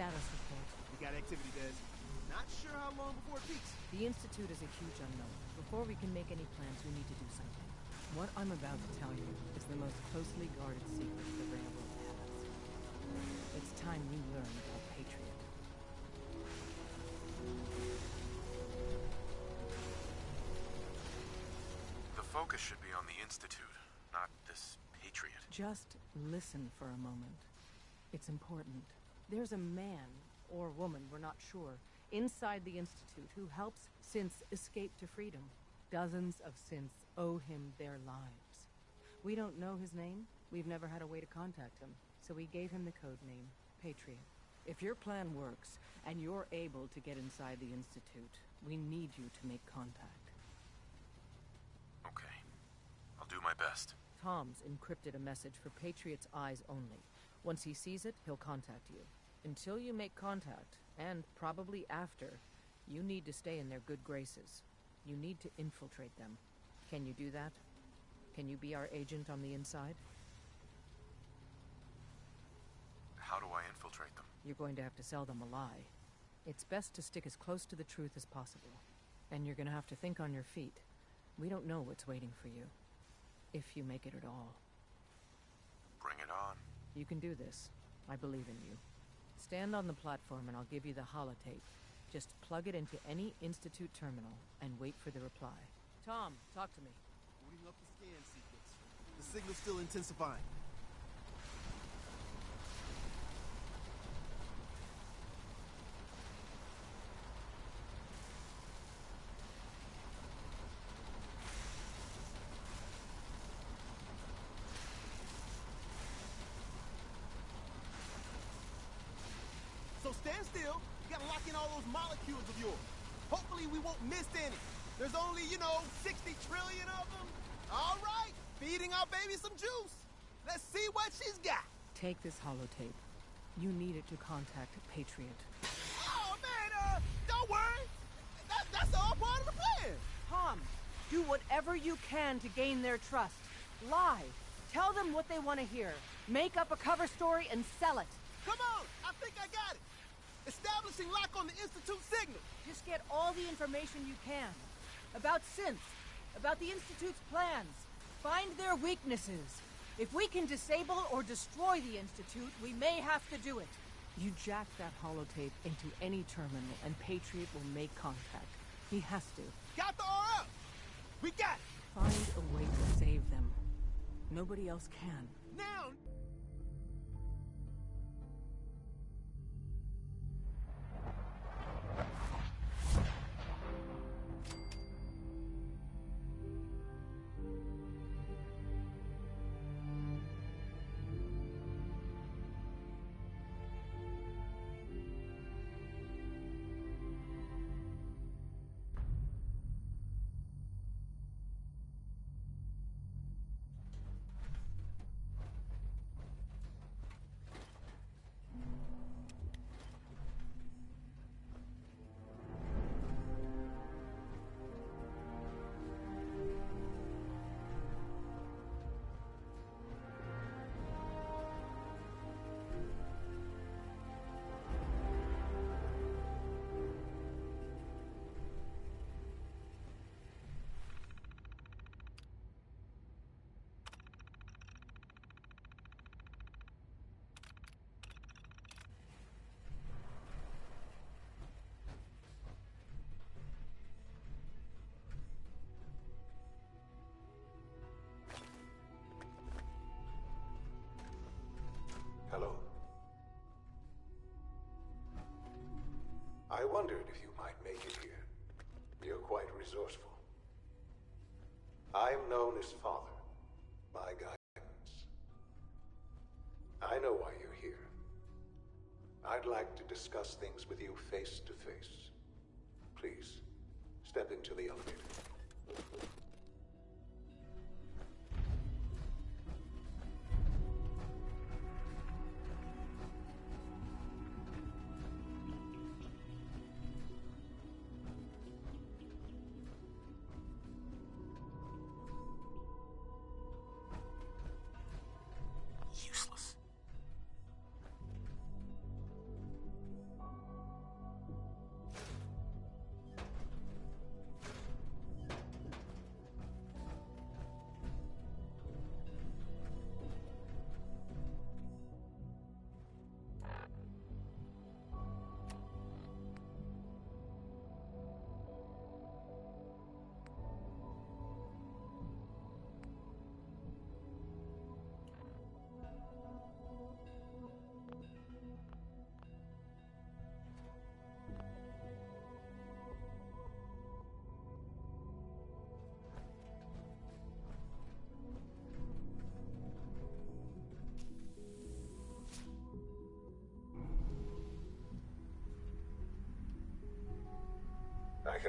Status report. We got activity, Des. Not sure how long before it peaks. The Institute is a huge unknown. Before we can make any plans, we need to do something. What I'm about to tell you is the most closely guarded secret the Railroad has. It's time you learn about Patriot. The focus should be on the Institute, not this Patriot. Just listen for a moment. It's important. There's a man, or woman, we're not sure, inside the Institute who helps synths escape to freedom. Dozens of synths owe him their lives. We don't know his name. We've never had a way to contact him, so we gave him the code name, Patriot. If your plan works, and you're able to get inside the Institute, we need you to make contact. Okay. I'll do my best. Tom's encrypted a message for Patriot's eyes only. Once he sees it, he'll contact you. Until you make contact, and probably after, you need to stay in their good graces. You need to infiltrate them. Can you do that? Can you be our agent on the inside? How do I infiltrate them? You're going to have to sell them a lie. It's best to stick as close to the truth as possible. And you're going to have to think on your feet. We don't know what's waiting for you. If you make it at all. Bring it on. You can do this. I believe in you. Stand on the platform and I'll give you the holotape. Just plug it into any Institute terminal and wait for the reply. Tom, talk to me. Booting up the scan sequence. The signal's still intensifying. So stand still. You gotta lock in all those molecules of yours. Hopefully we won't miss any. There's only, 60 trillion of them. All right, feeding our baby some juice. Let's see what she's got. Take this holotape. You need it to contact Patriot. Oh, man, don't worry. That's all part of the plan. Tom, do whatever you can to gain their trust. Lie. Tell them what they want to hear. Make up a cover story and sell it. Come on, I think I got it. Establishing lock on the Institute signal. Just get all the information you can. About synths, about the Institute's plans. Find their weaknesses. If we can disable or destroy the Institute, we may have to do it. You jack that holotape into any terminal and Patriot will make contact. He has to. Got the RF. We got it. Find a way to save them. Nobody else can. Now. Hello. I wondered if you might make it here. You're quite resourceful. I'm known as Father, my guidance. I know why you're here. I'd like to discuss things with you face to face. Please, step into the elevator.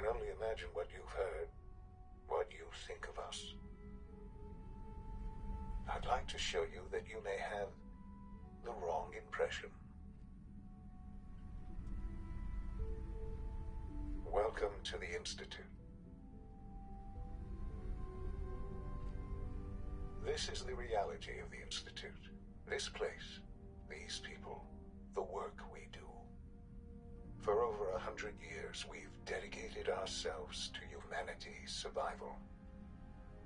can only imagine what you've heard, what you think of us. I'd like to show you that you may have the wrong impression. Welcome to the Institute. This is the reality of the Institute. This place, these people, the work we do. For over 100 years, we've dedicated ourselves to humanity's survival.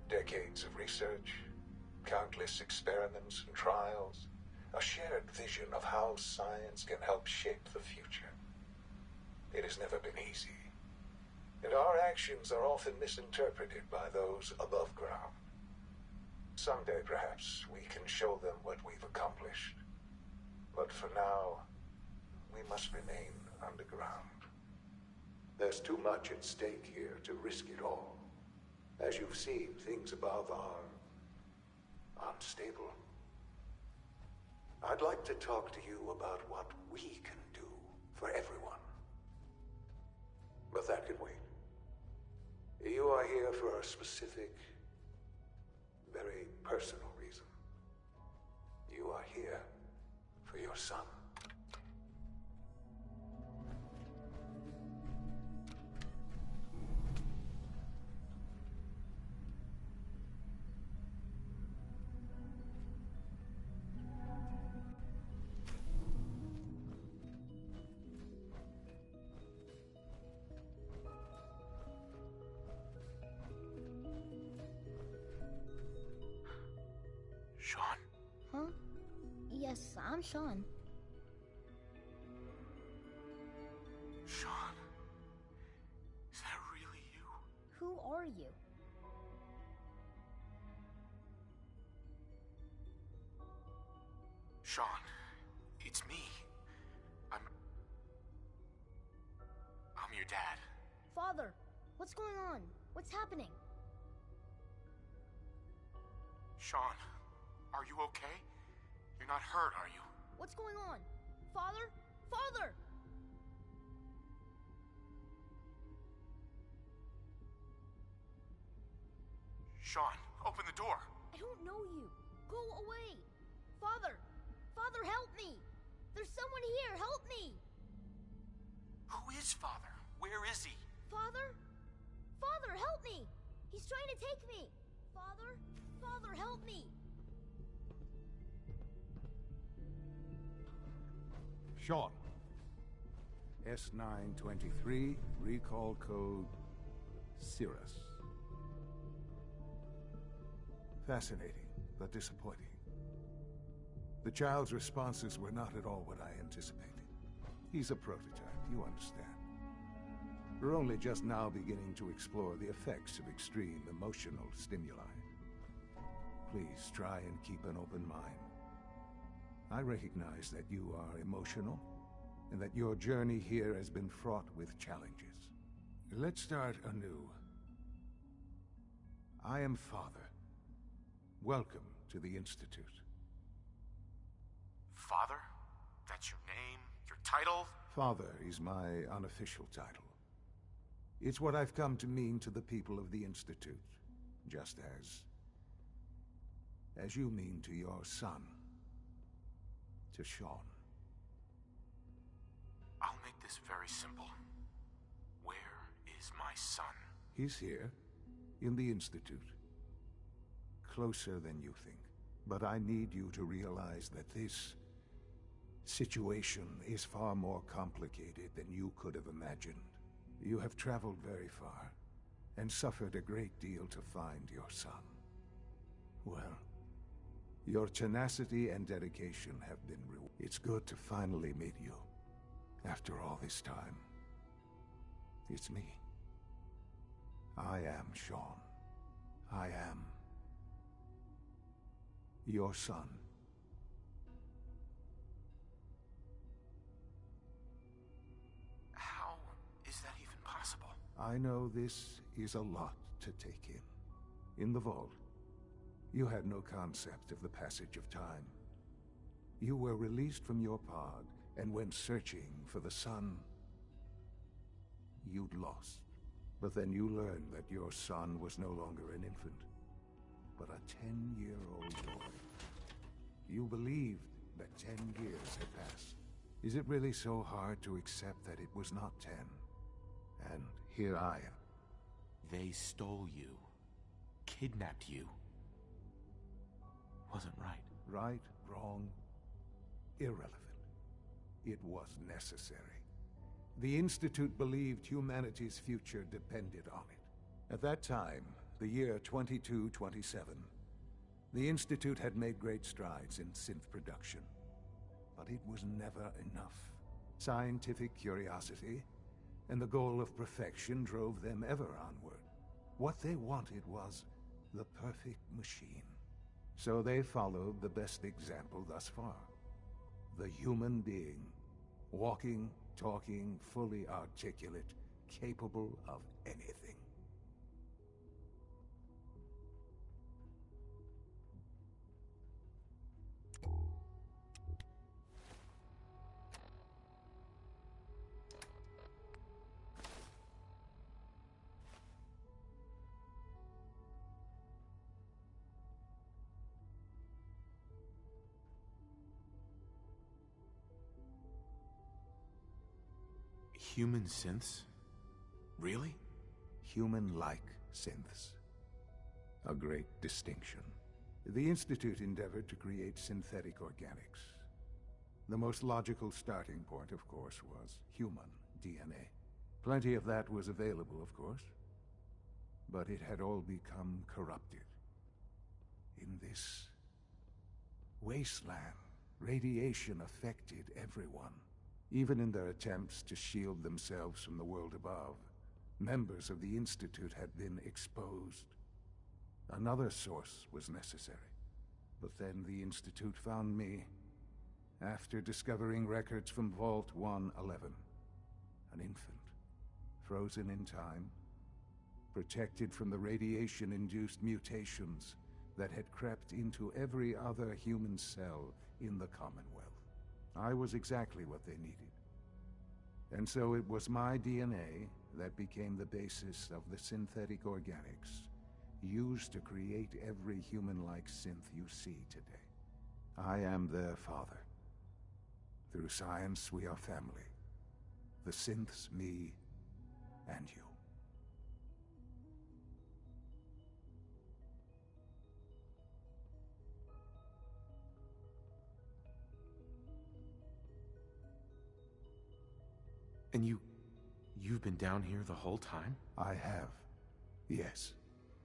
Decades of research, countless experiments and trials, a shared vision of how science can help shape the future. It has never been easy, and our actions are often misinterpreted by those above ground. Someday, perhaps, we can show them what we've accomplished. But for now, we must remain underground. There's too much at stake here to risk it all. As you've seen, things above are unstable. I'd like to talk to you about what we can do for everyone. But that can wait. You are here for a specific, very personal reason. You are here for your son. Sean? Huh? Yes, I'm Sean. Sean? Is that really you? Who are you? Sean, it's me. I'm your dad. Father, what's going on? What's happening? Sean, are you okay? You're not hurt, are you? What's going on? Father? Father! Sean, open the door. I don't know you. Go away. Father! Father, help me! There's someone here, help me! Who is Father? Where is he? Father? Father, help me! He's trying to take me! Father? Father, help me! Sean. S923, recall code Cirrus. Fascinating, but disappointing. The child's responses were not at all what I anticipated. He's a prototype, you understand. We're only just now beginning to explore the effects of extreme emotional stimuli. Please try and keep an open mind. I recognize that you are emotional, and that your journey here has been fraught with challenges. Let's start anew. I am Father. Welcome to the Institute. Father? That's your name? Your title? Father is my unofficial title. It's what I've come to mean to the people of the Institute, just as you mean to your son, to Sean. I'll make this very simple. Where is my son? He's here, in the Institute. Closer than you think. But I need you to realize that this situation is far more complicated than you could have imagined. You have traveled very far, and suffered a great deal to find your son. Well, your tenacity and dedication have been rewarded. It's good to finally meet you. After all this time, it's me. I am Sean. I am your son. How is that even possible? I know this is a lot to take in. In the vault, you had no concept of the passage of time. You were released from your pod and went searching for the son you'd lost. But then you learned that your son was no longer an infant, but a 10-year-old boy. You believed that 10 years had passed. Is it really so hard to accept that it was not 10? And here I am. They stole you. Kidnapped you. Wasn't right. Right, wrong, irrelevant. It was necessary. The Institute believed humanity's future depended on it. At that time, the year 2227, the Institute had made great strides in synth production. But it was never enough. Scientific curiosity and the goal of perfection drove them ever onward. What they wanted was the perfect machine. So they followed the best example thus far. The human being. Walking, talking, fully articulate, capable of anything. Human synths? Really? Human-like synths. A great distinction. The Institute endeavored to create synthetic organics. The most logical starting point, of course, was human DNA. Plenty of that was available, of course. But it had all become corrupted. In this wasteland, radiation affected everyone. Even in their attempts to shield themselves from the world above, members of the Institute had been exposed. Another source was necessary. But then the Institute found me, after discovering records from Vault 111. An infant, frozen in time, protected from the radiation-induced mutations that had crept into every other human cell in the Commonwealth. I was exactly what they needed. And so it was my DNA that became the basis of the synthetic organics used to create every human-like synth you see today. I am their father. Through science, we are family. The synths, me, and you. And you've been down here the whole time? I have. Yes.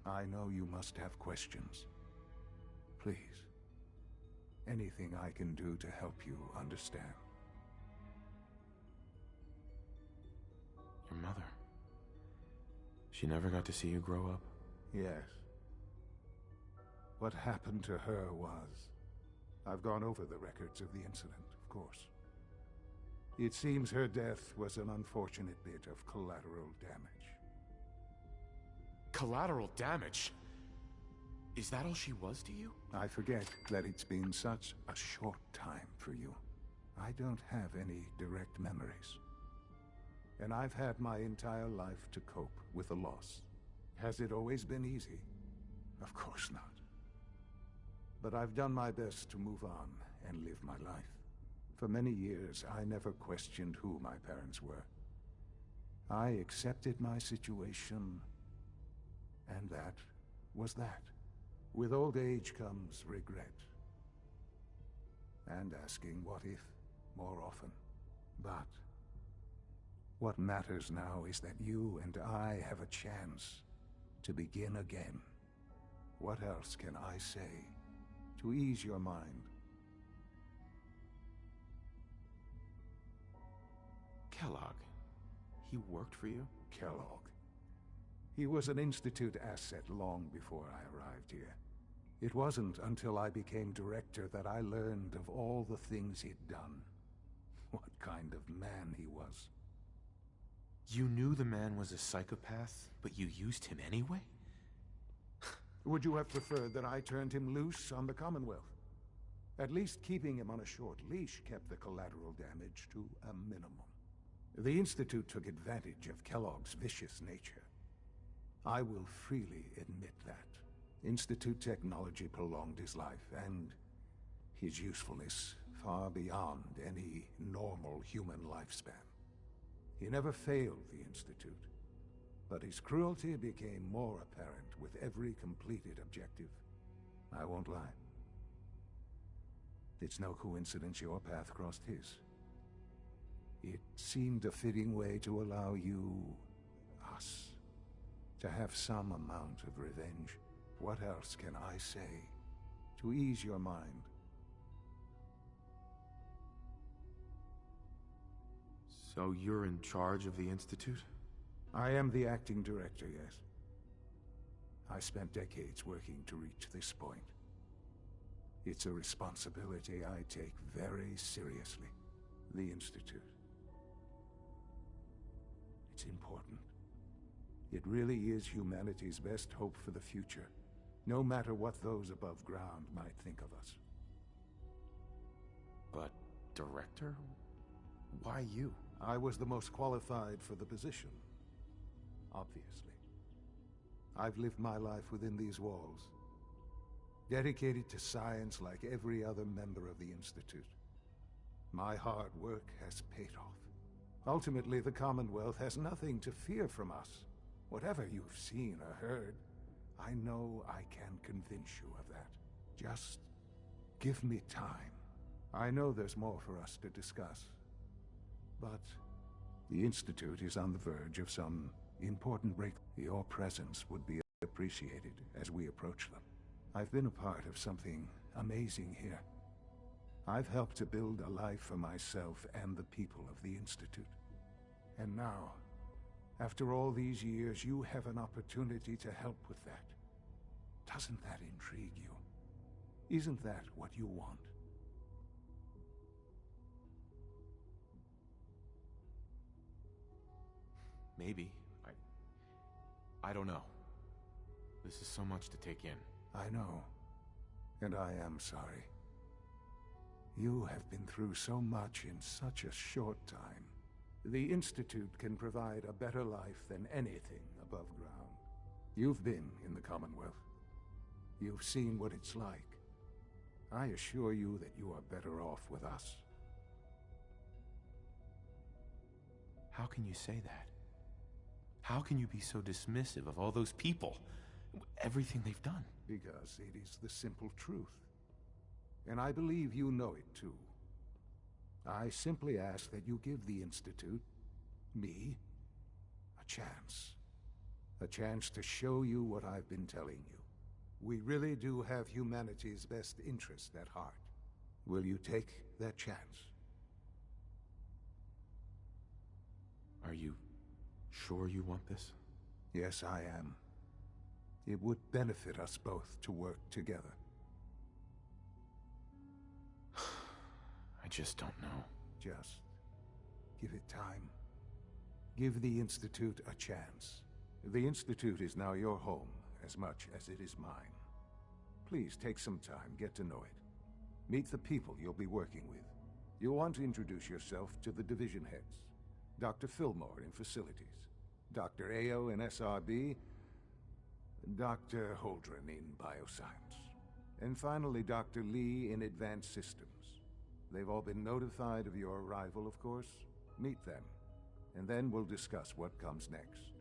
I know you must have questions. Please. Anything I can do to help you understand. Your mother. She never got to see you grow up? Yes. What happened to her was... I've gone over the records of the incident, of course. It seems her death was an unfortunate bit of collateral damage. Collateral damage? Is that all she was to you? I forget that it's been such a short time for you. I don't have any direct memories. And I've had my entire life to cope with the loss. Has it always been easy? Of course not. But I've done my best to move on and live my life. For many years, I never questioned who my parents were. I accepted my situation, and that was that. With old age comes regret. And asking what if more often. But what matters now is that you and I have a chance to begin again. What else can I say to ease your mind? Kellogg. He worked for you? Kellogg. He was an Institute asset long before I arrived here. It wasn't until I became director that I learned of all the things he'd done. What kind of man he was. You knew the man was a psychopath, but you used him anyway? Would you have preferred that I turned him loose on the Commonwealth? At least keeping him on a short leash kept the collateral damage to a minimum. The Institute took advantage of Kellogg's vicious nature. I will freely admit that. Institute technology prolonged his life, and his usefulness far beyond any normal human lifespan. He never failed the Institute, but his cruelty became more apparent with every completed objective. I won't lie. It's no coincidence your path crossed his. It seemed a fitting way to allow you, us, to have some amount of revenge. What else can I say to ease your mind? So you're in charge of the Institute? I am the acting director, yes. I spent decades working to reach this point. It's a responsibility I take very seriously. The Institute. It's important. It really is humanity's best hope for the future, no matter what those above ground might think of us. But, Director? Why you? I was the most qualified for the position, obviously. I've lived my life within these walls, dedicated to science like every other member of the Institute. My hard work has paid off. Ultimately, the Commonwealth has nothing to fear from us. Whatever you've seen or heard, I know I can convince you of that. Just give me time. I know there's more for us to discuss. But the Institute is on the verge of some important break. Your presence would be appreciated as we approach them. I've been a part of something amazing here. I've helped to build a life for myself and the people of the Institute. And now, after all these years, you have an opportunity to help with that. Doesn't that intrigue you? Isn't that what you want? Maybe. I don't know. This is so much to take in. I know. And I am sorry. You have been through so much in such a short time. The Institute can provide a better life than anything above ground. You've been in the Commonwealth. You've seen what it's like. I assure you that you are better off with us. How can you say that? How can you be so dismissive of all those people? Everything they've done? Because it is the simple truth. And I believe you know it too. I simply ask that you give the Institute, me, a chance. A chance to show you what I've been telling you. We really do have humanity's best interest at heart. Will you take that chance? Are you sure you want this? Yes, I am. It would benefit us both to work together. I just don't know. Just give it time. Give the Institute a chance. The Institute is now your home as much as it is mine. Please take some time, get to know it. Meet the people you'll be working with. You'll want to introduce yourself to the division heads. Dr. Fillmore in Facilities, Dr. Ayo in SRB, Dr. Holdren in Bioscience, and finally Dr. Lee in Advanced Systems. They've all been notified of your arrival, of course. Meet them, and then we'll discuss what comes next.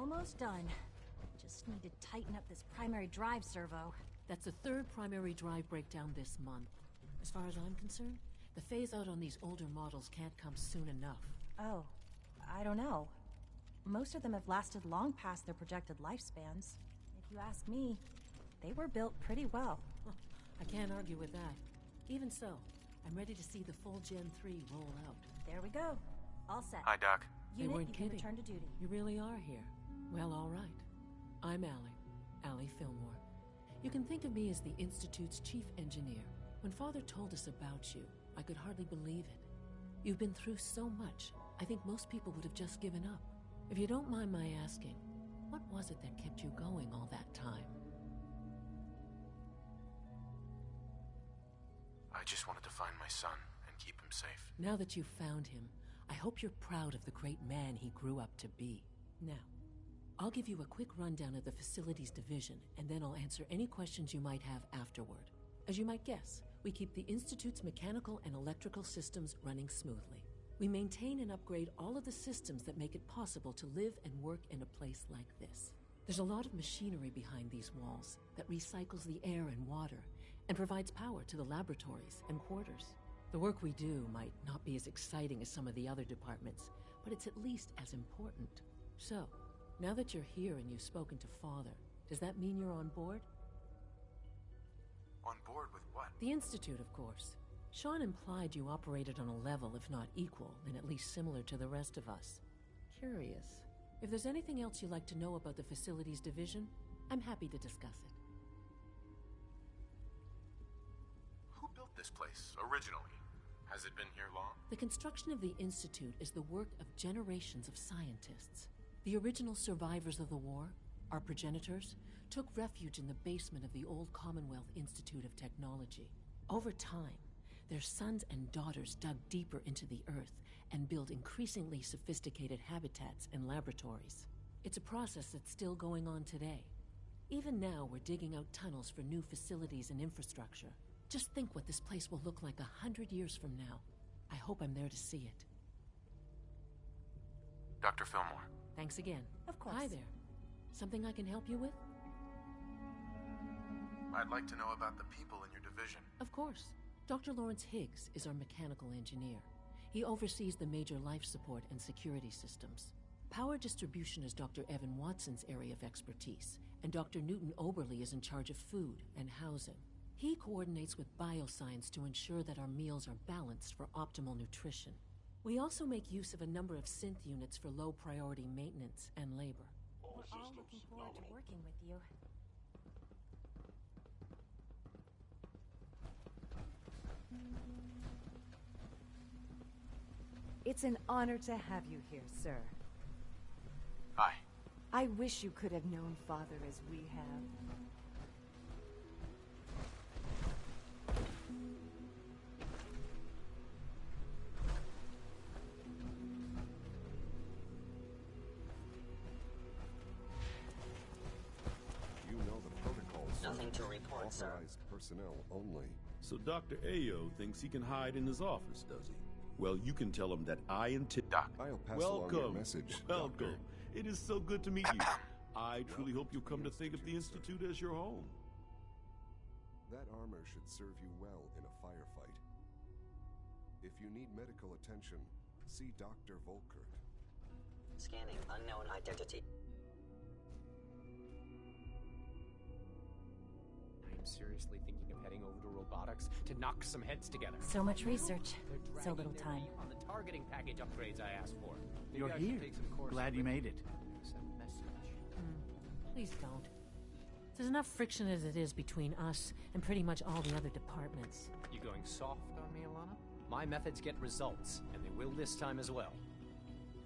Almost done. Just need to tighten up this primary drive servo. That's the third primary drive breakdown this month. As far as I'm concerned, the phase-out on these older models can't come soon enough. Oh, I don't know. Most of them have lasted long past their projected lifespans. If you ask me, they were built pretty well. I can't argue with that. Even so, I'm ready to see the full Gen 3 roll out. There we go. All set. Hi, Doc. Unit, weren't you can kidding. return to duty. You really are here. Well, all right. I'm Allie Fillmore. You can think of me as the Institute's chief engineer. When Father told us about you, I could hardly believe it. You've been through so much, I think most people would have just given up. If you don't mind my asking, what was it that kept you going all that time? I just wanted to find my son and keep him safe. Now that you've found him, I hope you're proud of the great man he grew up to be. Now, I'll give you a quick rundown of the Facilities Division, and then I'll answer any questions you might have afterward. As you might guess, we keep the Institute's mechanical and electrical systems running smoothly. We maintain and upgrade all of the systems that make it possible to live and work in a place like this. There's a lot of machinery behind these walls that recycles the air and water and provides power to the laboratories and quarters. The work we do might not be as exciting as some of the other departments, but it's at least as important. So, now that you're here and you've spoken to Father, does that mean you're on board? On board with what? The Institute, of course. Sean implied you operated on a level, if not equal, then at least similar to the rest of us. Curious. If there's anything else you'd like to know about the Facilities Division, I'm happy to discuss it. Who built this place, originally? Has it been here long? The construction of the Institute is the work of generations of scientists. The original survivors of the war, our progenitors, took refuge in the basement of the old Commonwealth Institute of Technology. Over time, their sons and daughters dug deeper into the earth and built increasingly sophisticated habitats and laboratories. It's a process that's still going on today. Even now, we're digging out tunnels for new facilities and infrastructure. Just think what this place will look like 100 years from now. I hope I'm there to see it. Dr. Fillmore. Thanks again. Of course. Hi there. Something I can help you with? I'd like to know about the people in your division. Of course. Dr. Lawrence Higgs is our mechanical engineer. He oversees the major life support and security systems. Power distribution is Dr. Evan Watson's area of expertise, and Dr. Newton Oberly is in charge of food and housing. He coordinates with bioscience to ensure that our meals are balanced for optimal nutrition. We also make use of a number of synth units for low-priority maintenance and labor. We're all looking forward to working with you. It's an honor to have you here, sir. Hi. I wish you could have known Father as we have. You know the protocols. Nothing to report, sir. Authorized personnel only. So Dr. Ayo thinks he can hide in his office, does he? Well, you can tell him that I intend... Doc. I'll pass along your message, Welcome. Doctor. It is so good to meet you. I truly hope you'll come to think of the Institute as your home. That armor should serve you well in a firefight. If you need medical attention, see Dr. Volkert. Scanning unknown identity. I'm seriously thinking of heading over to robotics to knock some heads together. So much research, They're so dragging little their time. feet on the targeting package upgrades I asked for. Maybe You're I should here. take some courses Glad you with- made it. Send a message. Please don't. There's enough friction as it is between us and pretty much all the other departments. You going soft on me, Alana? My methods get results, and they will this time as well.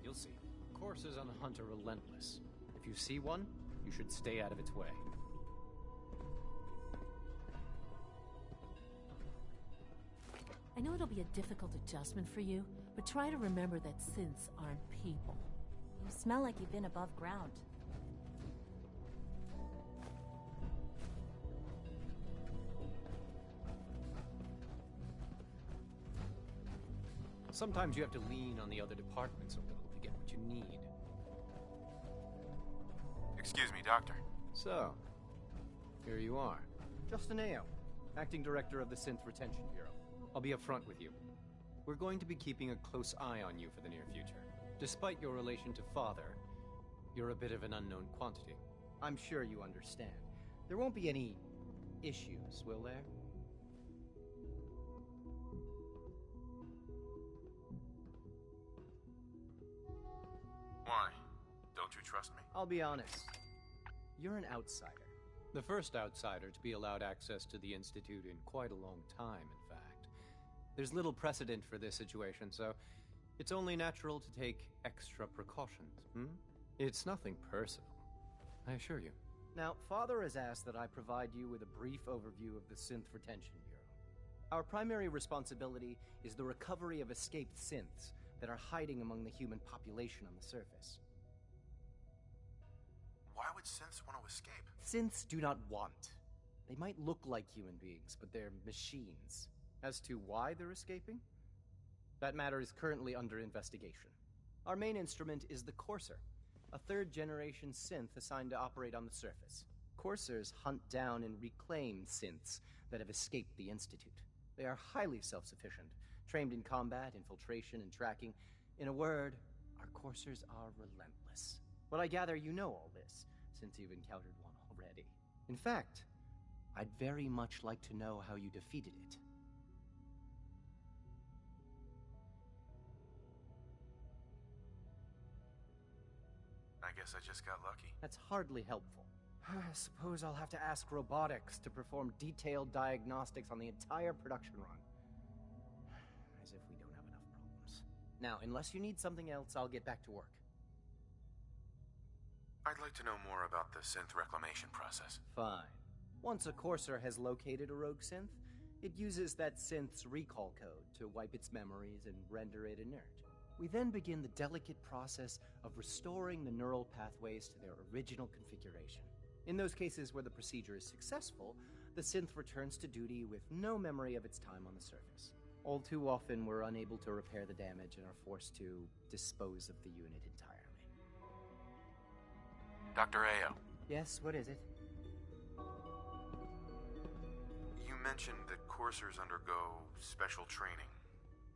You'll see. Courses on the hunt are relentless. If you see one, you should stay out of its way. I know it'll be a difficult adjustment for you, but try to remember that synths aren't people. You smell like you've been above ground. Sometimes you have to lean on the other departments a little to get what you need. Excuse me, Doctor. So, here you are. Justin Ao, Acting Director of the Synth Retention Bureau. I'll be upfront with you. We're going to be keeping a close eye on you for the near future. Despite your relation to Father, you're a bit of an unknown quantity. I'm sure you understand. There won't be any issues, will there? Why? Don't you trust me? I'll be honest. You're an outsider. The first outsider to be allowed access to the Institute in quite a long time, in fact. There's little precedent for this situation, so it's only natural to take extra precautions, It's nothing personal, I assure you. Now, Father has asked that I provide you with a brief overview of the Synth Retention Bureau. Our primary responsibility is the recovery of escaped synths that are hiding among the human population on the surface. Why would synths want to escape? Synths do not want. They might look like human beings, but they're machines. As to why they're escaping? That matter is currently under investigation. Our main instrument is the Courser, a third-generation synth assigned to operate on the surface. Coursers hunt down and reclaim synths that have escaped the Institute. They are highly self-sufficient, trained in combat, infiltration, and tracking. In a word, our Coursers are relentless. But I gather you know all this, since you've encountered one already. In fact, I'd very much like to know how you defeated it. I guess I just got lucky. That's hardly helpful. I suppose I'll have to ask robotics to perform detailed diagnostics on the entire production run. As if we don't have enough problems. Now, unless you need something else, I'll get back to work. I'd like to know more about the synth reclamation process. Fine. Once a Courser has located a rogue synth, it uses that synth's recall code to wipe its memories and render it inert. We then begin the delicate process of restoring the neural pathways to their original configuration. In those cases where the procedure is successful, the synth returns to duty with no memory of its time on the surface. All too often, we're unable to repair the damage and are forced to dispose of the unit entirely. Dr. Ao. Yes, what is it? You mentioned that coursers undergo special training.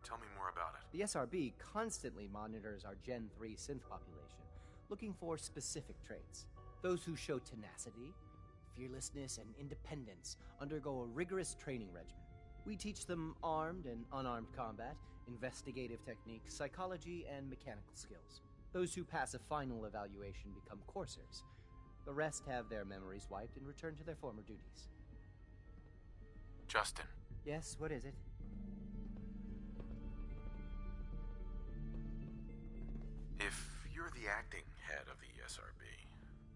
Tell me more about it. The SRB constantly monitors our Gen 3 synth population, looking for specific traits. Those who show tenacity, fearlessness, and independence undergo a rigorous training regimen. We teach them armed and unarmed combat, investigative techniques, psychology, and mechanical skills. Those who pass a final evaluation become coursers. The rest have their memories wiped and return to their former duties. Justin. Yes, what is it? If you're the acting head of the SRB,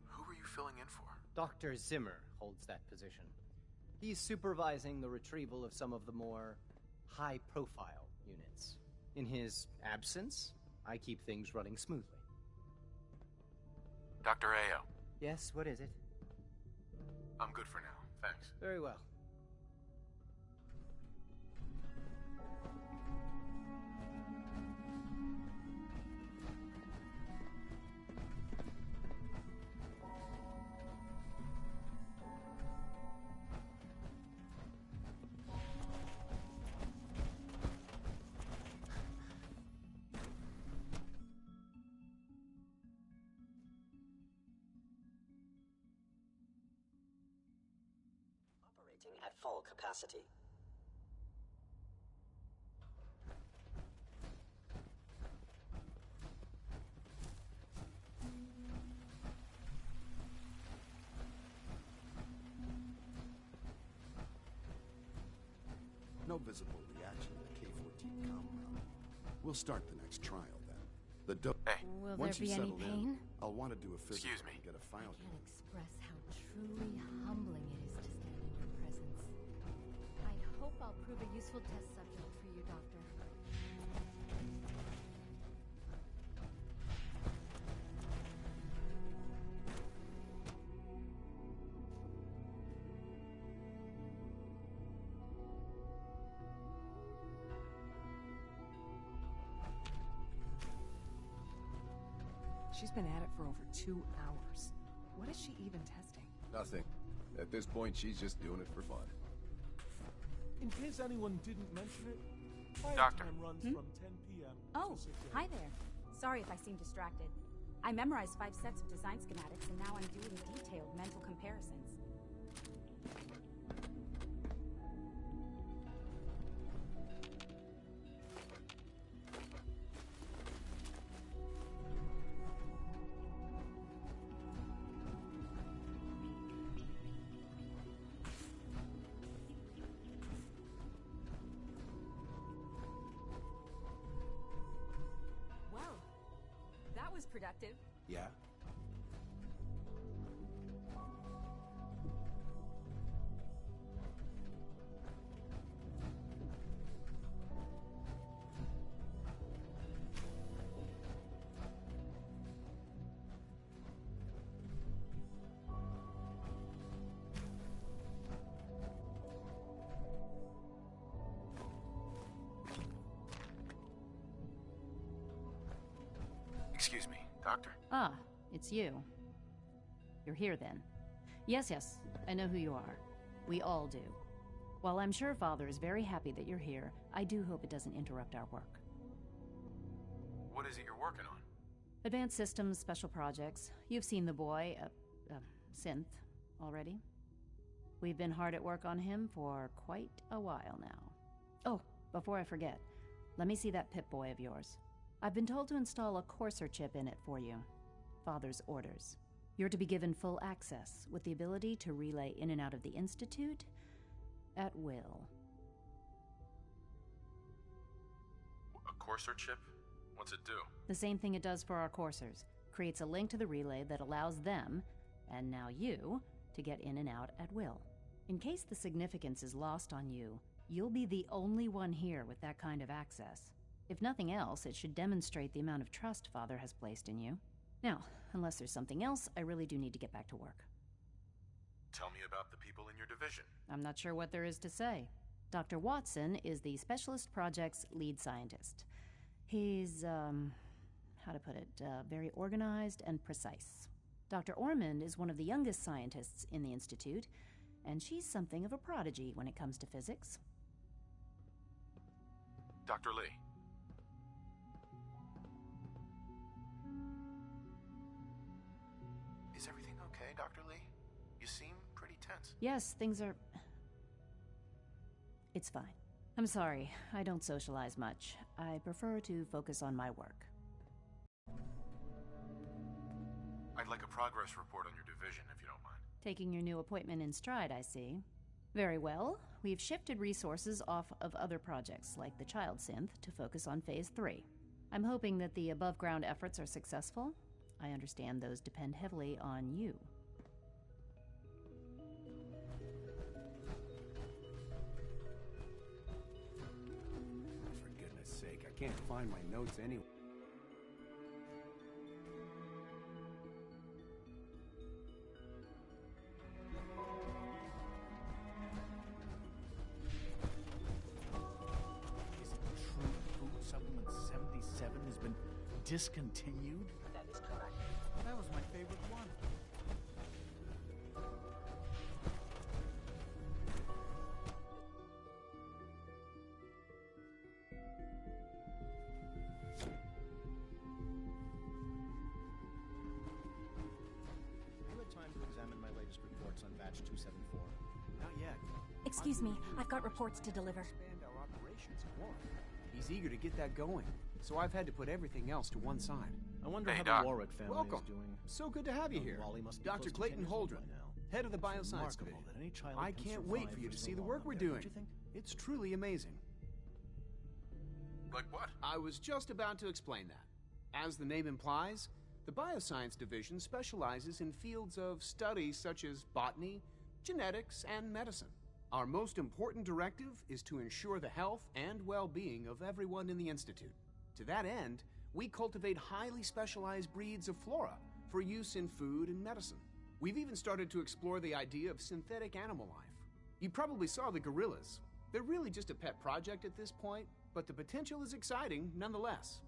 who are you filling in for? Dr. Zimmer holds that position. He's supervising the retrieval of some of the more high-profile units. In his absence, I keep things running smoothly. Dr. Ao. Yes, what is it? I'm good for now, thanks. Very well. At full capacity. No visible reaction to the K-14 compound. We'll start the next trial then. Hey. Will Once there you be any settle pain? in, I'll want to do a physical Excuse me. and get a file. I can't express how truly humbling it is to stand in your presence. I hope I'll prove a useful test subject for you, Doctor. She's been at it for over 2 hours. What What is she even testing? Nothing. At this point, she's just doing it for fun. In case anyone didn't mention it, fire Doctor. time runs from 10 p.m. Oh, to 6 a.m. hi there. Sorry if I seem distracted. I memorized 5 sets of design schematics, and now I'm doing detailed mental comparisons. Well, that was productive. Yeah? Excuse me, Doctor. Ah, it's you. You're here then. Yes, I know who you are. We all do. While I'm sure Father is very happy that you're here, I do hope it doesn't interrupt our work. What is it you're working on? Advanced systems, special projects. You've seen the boy, Synth, already. We've been hard at work on him for quite a while now. Oh, before I forget, let me see that Pip-Boy of yours. I've been told to install a Courser chip in it for you. Father's orders. You're to be given full access, with the ability to relay in and out of the Institute at will. A Courser chip? What's it do? The same thing it does for our coursers. Creates a link to the relay that allows them, and now you, to get in and out at will. In case the significance is lost on you, you'll be the only one here with that kind of access. If nothing else, it should demonstrate the amount of trust Father has placed in you. Now, unless there's something else, I really do need to get back to work. Tell me about the people in your division. I'm not sure what there is to say. Dr. Watson is the Specialist Project's lead scientist. He's, how to put it, very organized and precise. Dr. Ormond is one of the youngest scientists in the Institute, and she's something of a prodigy when it comes to physics. Dr. Lee. Is everything okay, Dr. Lee? You seem pretty tense. Yes, things are... It's fine. I'm sorry, I don't socialize much. I prefer to focus on my work. I'd like a progress report on your division, if you don't mind. Taking your new appointment in stride, I see. Very well. We've shifted resources off of other projects, like the Child Synth, to focus on Phase 3. I'm hoping that the above-ground efforts are successful. I understand those depend heavily on you. For goodness sake, I can't find my notes anywhere. Is it true food supplement 77 has been discontinued? That is correct. That was my favorite one. You had time to examine my latest reports on batch 274? Not yet. Excuse me, I've got reports to deliver. Expand our operations more. He's eager to get that going, so I've had to put everything else to one side. I wonder how Doc. the Warwick family Welcome. is doing. So good to have you here. Wally must be Dr. close to Clayton 10 years old Holdren, by now. head of the It's Bioscience remarkable Division. that any child I can can't wait survive for you to so see the long work up we're there, doing. don't you think? It's truly amazing. Like what? I was just about to explain that. As the name implies, the Bioscience Division specializes in fields of study such as botany, genetics, and medicine. Our most important directive is to ensure the health and well-being of everyone in the Institute. To that end, we cultivate highly specialized breeds of flora for use in food and medicine. We've even started to explore the idea of synthetic animal life. You probably saw the gorillas. They're really just a pet project at this point, but the potential is exciting nonetheless.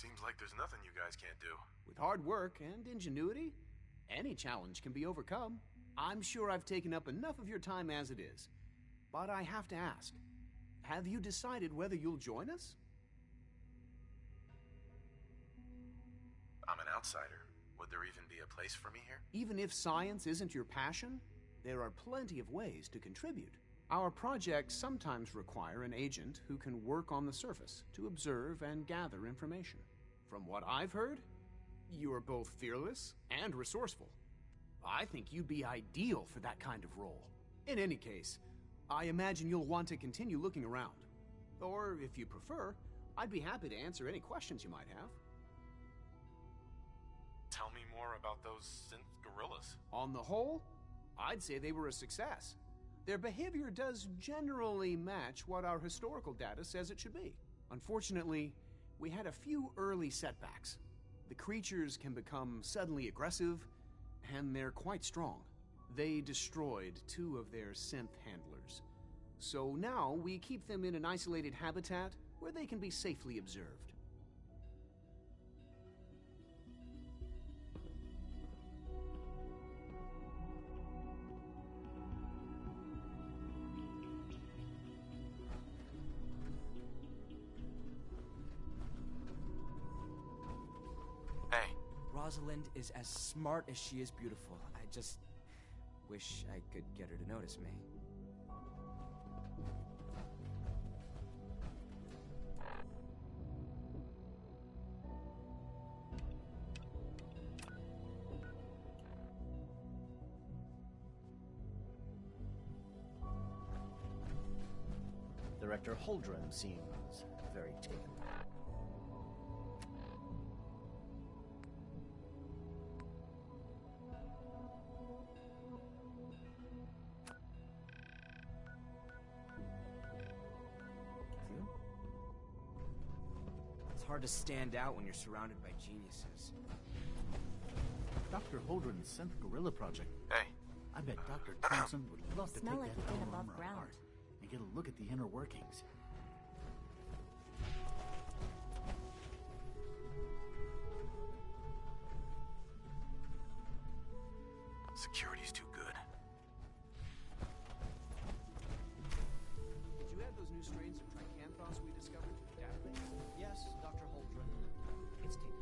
Seems like there's nothing you guys can't do. With hard work and ingenuity, any challenge can be overcome. I'm sure I've taken up enough of your time as it is. But I have to ask, have you decided whether you'll join us? I'm an outsider. Would there even be a place for me here? Even if science isn't your passion, there are plenty of ways to contribute. Our projects sometimes require an agent who can work on the surface to observe and gather information. From what I've heard, you are both fearless and resourceful. I think you'd be ideal for that kind of role. In any case, I imagine you'll want to continue looking around. Or, if you prefer, I'd be happy to answer any questions you might have. Tell me more about those synth gorillas. On the whole, I'd say they were a success. Their behavior does generally match what our historical data says it should be. Unfortunately, we had a few early setbacks. The creatures can become suddenly aggressive, and they're quite strong. They destroyed 2 of their synth handlers. So now we keep them in an isolated habitat where they can be safely observed. Hey. Rosalind is as smart as she is beautiful. I just wish I could get her to notice me. Director Holdren seems very taken. It's hard to stand out when you're surrounded by geniuses. Dr. Holdren's synth gorilla project. Hey. I bet Dr. Thompson would love to take Smell like that you've been outer above armor ground. apart and get a look at the inner workings. Security's too good. Did you add those new strains of tricanthos we discovered to the database? Yes, Dr. Holdren. It's taken.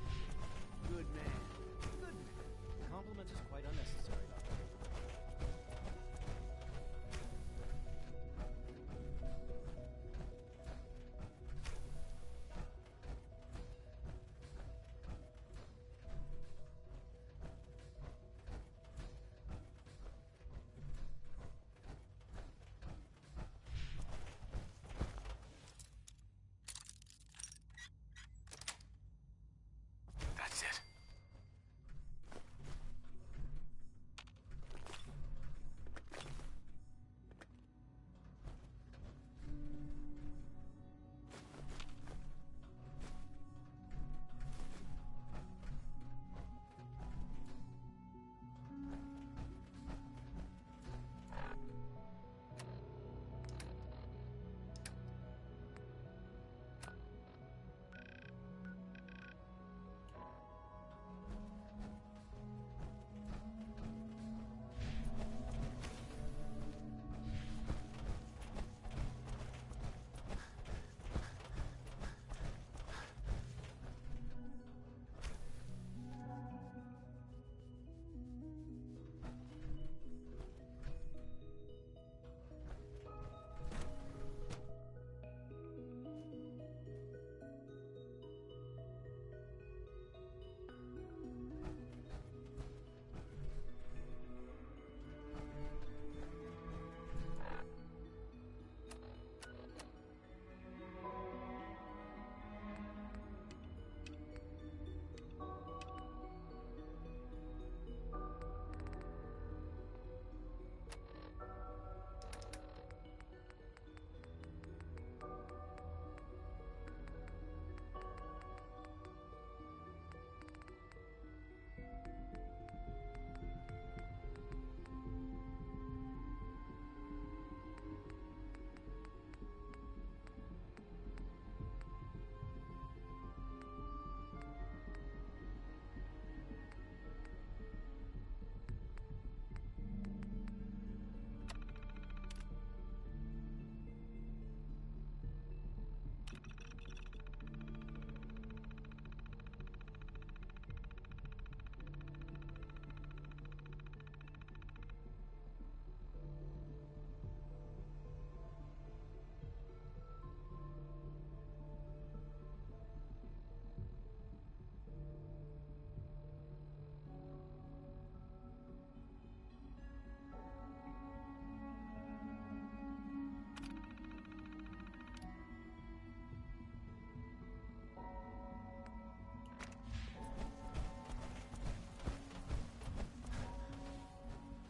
Good man. Good man. The compliment is quite unnecessary, Doctor.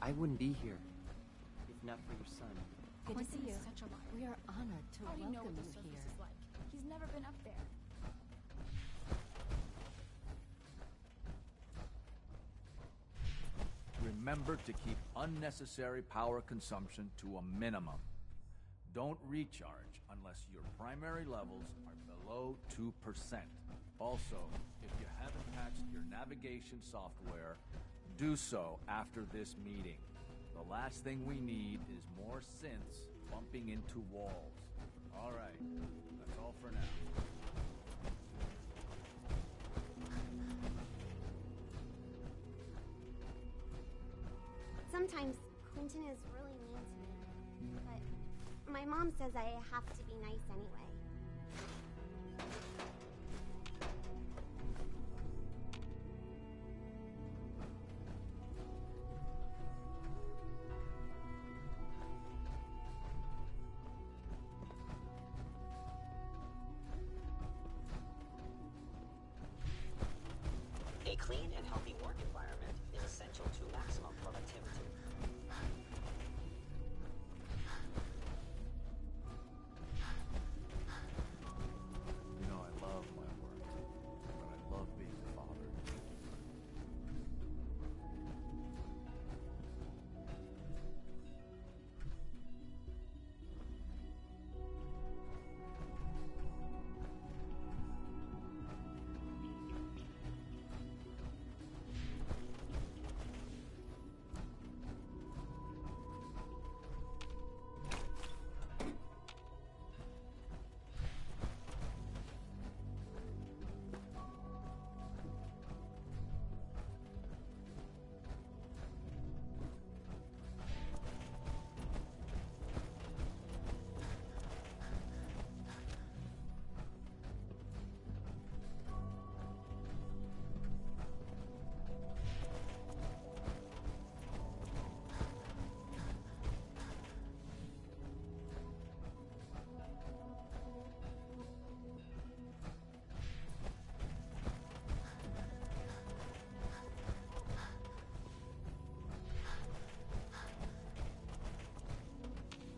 I wouldn't be here if not for your son. Good to see you. Is such a liar. We are honored to How do you know welcome what the you surface here. is like? He's never been up there. Remember to keep unnecessary power consumption to a minimum. Don't recharge unless your primary levels are below 2%. Also, if you haven't patched your navigation software, do so after this meeting. The last thing we need is more synths bumping into walls. All right, that's all for now. Sometimes Quentin is really mean to me, but my mom says I have to be nice anyway. A clean and healthy work environment is essential to maximum productivity. You know, I love my work, but I love being a father.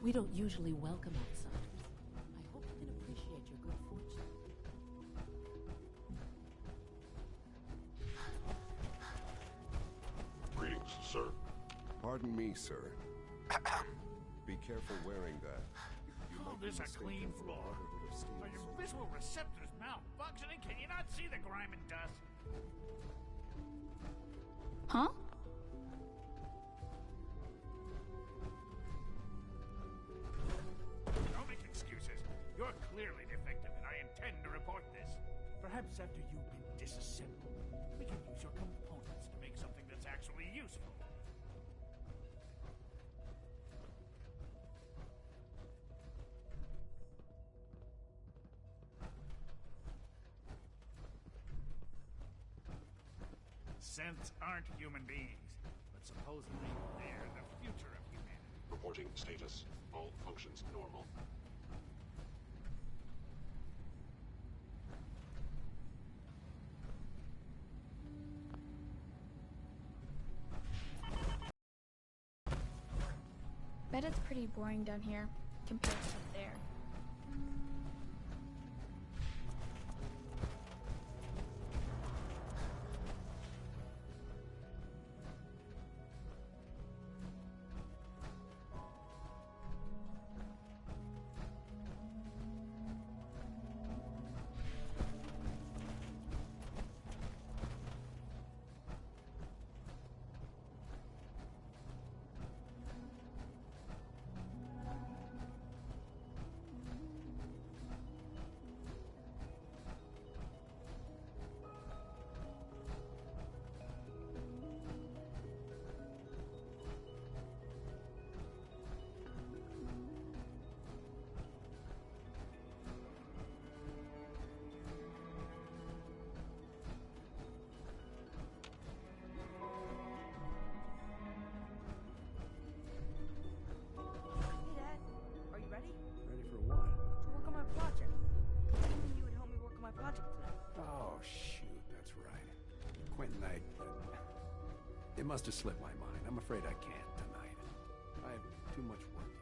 We don't usually welcome outsiders. I hope you can appreciate your good fortune. Greetings, sir. Pardon me, sir. Be careful wearing that. You Oh, might be there's a mistaken clean for a floor. Brotherhood of Steel Are your soldiers. visual receptors malfunctioning? Can you not see the grime and dust? Huh? Don't make excuses. You're clearly defective, and I intend to report this. Perhaps after you've been disassembled, we can use your components to make something that's actually useful. Synths aren't human beings, but supposedly they're the future of humanity. Reporting status. All functions normal. Bet it's pretty boring down here compared to up there. It must have slipped my mind. I'm afraid I can't. too much work.